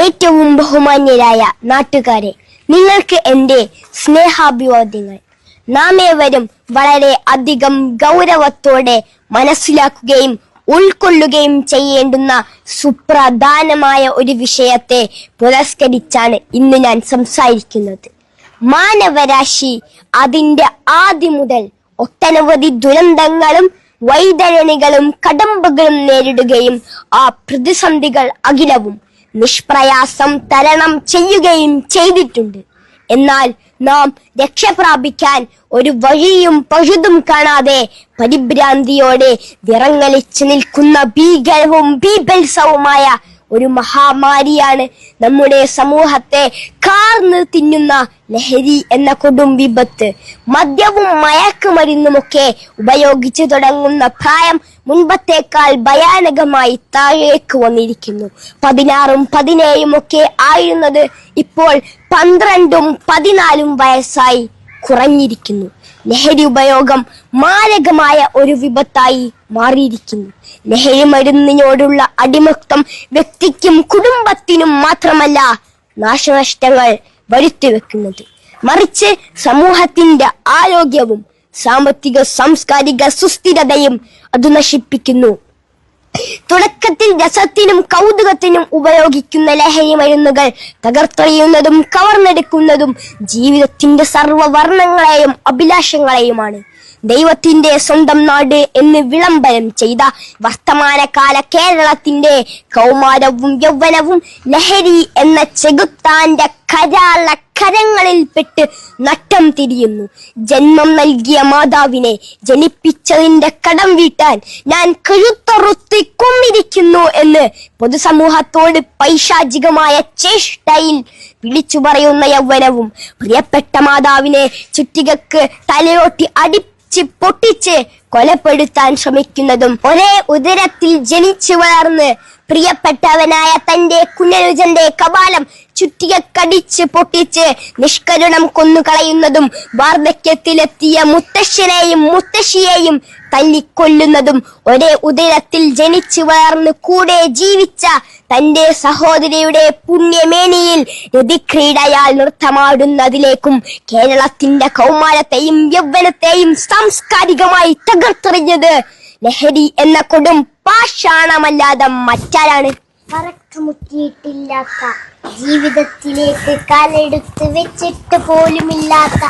ഏറ്റവും ബഹുമാന്യരായ നാട്ടുകാരെ, നിങ്ങൾക്ക് എന്റെ സ്നേഹാഭിവാദ്യങ്ങൾ. നാം ഏവരും വളരെ അധികം ഗൗരവത്തോടെ മനസ്സിലാക്കുകയും ഉൾക്കൊള്ളുകയും ചെയ്യേണ്ടുന്ന സുപ്രധാനമായ ഒരു വിഷയത്തെ പുരസ്കരിച്ചാണ് ഇന്ന് ഞാൻ സംസാരിക്കുന്നത്. മാനവരാശി അതിന്റെ ആദ്യം മുതൽ ഒട്ടനവധി ദുരന്തങ്ങളും വൈതരണികളും കടമ്പകളും നേരിടുകയും ആ പ്രതിസന്ധികൾ അഖിലവും നിഷ്പ്രയാസം തരണം ചെയ്യുകയും ചെയ്തിട്ടുണ്ട്. എന്നാൽ നാം രക്ഷപ്രാപിക്കാൻ ഒരു വഴിയും പഴുതും കാണാതെ പരിഭ്രാന്തിയോടെ വിറങ്ങലിച്ചു നിൽക്കുന്ന ഭീകരവും ബീഭത്സവുമായ ഒരു മഹാമാരിയാണ് നമ്മുടെ സമൂഹത്തെ കാർന്ന് തിന്നുന്ന ലഹരി എന്ന കൊടും വിപത്ത്. മദ്യവും മയക്കുമരുന്നുമൊക്കെ ഉപയോഗിച്ചു തുടങ്ങുന്ന പ്രായം മുൻപത്തേക്കാൾ ഭയാനകമായി താഴേക്ക് വന്നിരിക്കുന്നു. 16ഉം 17ഉം ഒക്കെ ആയിരുന്നത് ഇപ്പോൾ 12ഉം 14ഉം വയസ്സായി കുറഞ്ഞിരിക്കുന്നു. ലഹരി ഉപയോഗം മാരകമായ ഒരു വിപത്തായി മാറിയിരിക്കുന്നു. ലഹരി മരുന്നിനോടുള്ള അടിമത്വം വ്യക്തിക്കും കുടുംബത്തിനും മാത്രമല്ല നാശനഷ്ടങ്ങൾ വരുത്തിവെക്കുന്നത്, മറിച്ച് സമൂഹത്തിന്റെ ആരോഗ്യവും സാമ്പത്തിക സാംസ്കാരിക സുസ്ഥിരതയും അത് നശിപ്പിക്കുന്നു. തുടക്കത്തിൽ രസത്തിനും കൗതുകത്തിനും ഉപയോഗിക്കുന്ന ലഹരി മരുന്നുകൾ തകർത്തെറിയുന്നതും കവർന്നെടുക്കുന്നതും ജീവിതത്തിന്റെ സർവ്വവർണ്ണങ്ങളെയും അഭിലാഷങ്ങളെയുമാണ്. ദൈവത്തിന്റെ സ്വന്തം നാട് എന്ന് വിളംബരം ചെയ്ത വർത്തമാനകാല കേരളത്തിന്റെ കൗമാരവും യൗവനവും ലഹരി എന്ന ചെകുത്താന്റെ കരാള കരങ്ങളിൽപ്പെട്ട് നട്ടം തിരിയുന്നു. ജന്മം നൽകിയ മാതാവിനെ ജനിപ്പിച്ചതിന്റെ കടം വീട്ടാൻ ഞാൻ കഴുത്തറുത്തി കൊന്നിരിക്കുന്നു എന്ന് പൊതുസമൂഹത്തോട് പൈശാചികമായ ചേഷ്ടയിൽ വിളിച്ചു പറയുന്ന യൗവനവും പ്രിയപ്പെട്ട മാതാവിനെ ചുറ്റികക്ക് തലയോട്ടി പൊട്ടിച്ച് കൊലപ്പെടുത്താൻ ശ്രമിക്കുന്നതും ഒരേ ഉദരത്തിൽ ജനിച്ചു വളർന്ന് പ്രിയപ്പെട്ടവനായ തന്റെ കുഞ്ഞനുജന്റെ കപാലം ചുറ്റികക്കടിച്ച് പൊട്ടിച്ച് നിഷ്കരുണം കൊന്നുകളയുന്നതും വാർദ്ധക്യത്തിലെത്തിയ മുത്തശ്ശനെയും മുത്തശ്ശിയെയും തല്ലിക്കൊല്ലുന്നതും ഒരേ ഉദരത്തിൽ ജനിച്ചു വളർന്ന് കൂടെ ജീവിച്ച തന്റെ സഹോദരിയുടെ പുണ്യമേനിയിൽ രതിക്രീഡയാൽ നൃത്തമാടുന്നതിലേക്കും കേരളത്തിന്റെ കൗമാരത്തെയും യൗവനത്തെയും സാംസ്കാരികമായി തകർത്തെറിഞ്ഞത് ലഹരി എന്ന കൊടും പാഷാണമല്ലാതെ മറ്റാരാണ്? പറക്കമുറ്റിയിട്ടില്ലാത്ത, ജീവിതത്തിലേക്ക് കാലെടുത്ത് വെച്ചിട്ട് പോലുമില്ലാത്ത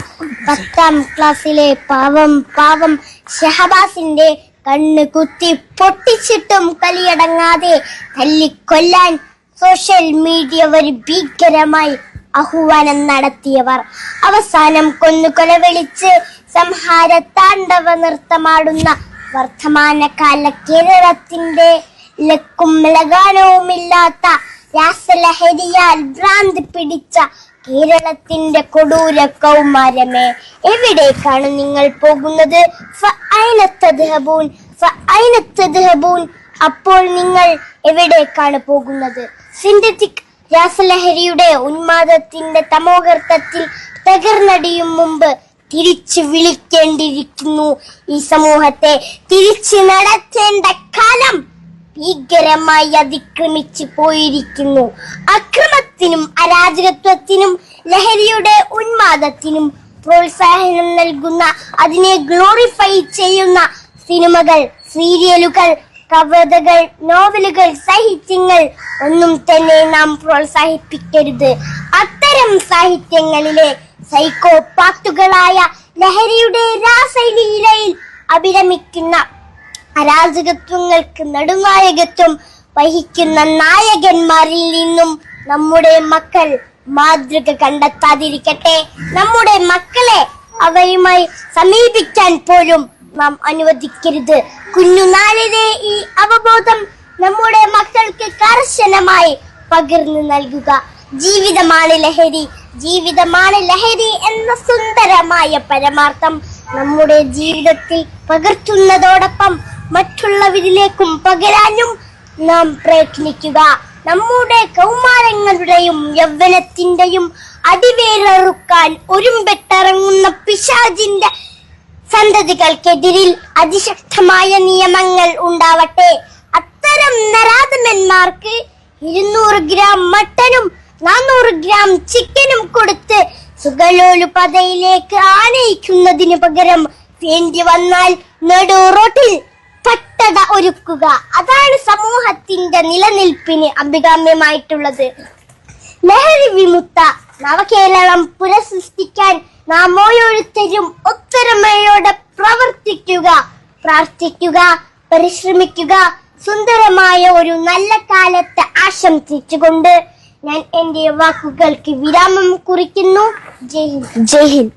10ാം ക്ലാസ്സിലെ പാവം ഷഹബാസിന്റെ കണ്ണ് കുത്തി പൊട്ടിച്ചിട്ടും കലിയടങ്ങാതെ തല്ലിക്കൊല്ലാൻ സോഷ്യൽ മീഡിയ ഒരു ഭീകരമായി ആഹ്വാനം നടത്തിയവർ അവസാനം കൊന്നുകൊലവിളിച്ച് സംഹാര താണ്ഡവ നൃത്തമാടുന്ന വർത്തമാനകാല കേരളത്തിന്റെ ലക്കും ലഗാനവുമില്ലാത്ത രാസലഹരിയാൽ ഭ്രാന്തി പിടിച്ച കേരളത്തിന്റെ കൊടൂര കൗമാരമേ, എവിടേക്കാണ് നിങ്ങൾ പോകുന്നത്? അപ്പോൾ നിങ്ങൾ എവിടേക്കാണ് പോകുന്നത്? സിന്തറ്റിക് രാസലഹരിയുടെ ഉന്മാദത്തിന്റെ തമോഗർത്തത്തിൽ തകർന്നടിയും മുമ്പ് തിരിച്ചു വിളിക്കേണ്ടിയിരിക്കുന്നു. ഈ സമൂഹത്തെ തിരിച്ചു നടത്തേണ്ട കാലം ഭീകരമായി അതിക്രമിച്ചു പോയിരിക്കുന്നു. അക്രമത്തിനും അരാജകത്വത്തിനും ലഹരിയുടെ ഉന്മാദത്തിനും പ്രോത്സാഹനം നൽകുന്ന, അതിനെ ഗ്ലോറിഫൈ ചെയ്യുന്ന സിനിമകൾ, സീരിയലുകൾ, കവിതകൾ, നോവലുകൾ, സാഹിത്യങ്ങൾ ഒന്നും തന്നെ നാം പ്രോത്സാഹിപ്പിക്കരുത്. അത്തരം സാഹിത്യങ്ങളിലെ സൈക്കോപാത്തുകളായ ലഹരിയുടെ രാസലീലയിൽ അഭിരമിക്കുന്ന അരാജകത്വങ്ങൾക്ക് നടുനായകത്വം വഹിക്കുന്ന നായകന്മാരിൽ നിന്നും നമ്മുടെ മക്കൾ മാതൃക കണ്ടെത്താതിരിക്കട്ടെ. നമ്മുടെ മക്കളെ അവയുമായി സമീപിക്കാൻ പോലും നാം അനുവദിക്കരുത്. കുഞ്ഞുനാളിലെ ഈ അവബോധം നമ്മുടെ മക്കൾക്ക് കർശനമായി പകർന്നു നൽകുക. ജീവിതമാണ് ലഹരി, ജീവിതമാണ് ലഹരി എന്ന സുന്ദരമായ പരമാർത്ഥം നമ്മുടെ ജീവിതത്തിൽ പകർത്തുന്നതോടൊപ്പം മറ്റുള്ളവരിലേക്കും പകരാനും നാം പ്രയത്നിക്കുക. നമ്മുടെ കൗമാരങ്ങളുടെയും യൗവനത്തിന്റെയും അടിവേററുക്കാൻ ഒരുമ്പെട്ടിറങ്ങുന്ന പിശാചിന്റെ സന്തതികൾക്കെതിരിൽ അതിശക്തമായ നിയമങ്ങൾ ഉണ്ടാവട്ടെ. അത്തരം നരാധമന്മാർക്ക് 200 ഗ്രാം മട്ടനും 400 ഗ്രാം ചിക്കനും കൊടുത്ത് സുഗലോലുപതയിലേക്ക് ആനയിക്കുന്നതിന് പകരം വേണ്ടി വന്നാൽ നടു റോട്ടിൽ പട്ടട ഒരുക്കുക. അതാണ് സമൂഹത്തിന്റെ നിലനിൽപ്പിന് അഭികാമ്യമായിട്ടുള്ളത്. ലഹരി വിമുക്ത നവകേരളം പുനഃസൃഷ്ടിക്കാൻ നാം ഓരോരുത്തരും ഒത്തൊരുമയോടെ പ്രവർത്തിക്കുക, പ്രാർത്ഥിക്കുക, പരിശ്രമിക്കുക. സുന്ദരമായ ഒരു നല്ല കാലത്ത് ആശംസിച്ചുകൊണ്ട് ഞാൻ എന്റെ വാക്കുകൾക്ക് വിരാമം കുറിക്കുന്നു. ജയ് ഹിന്ദ്. ജയ് ഹിന്ദ്.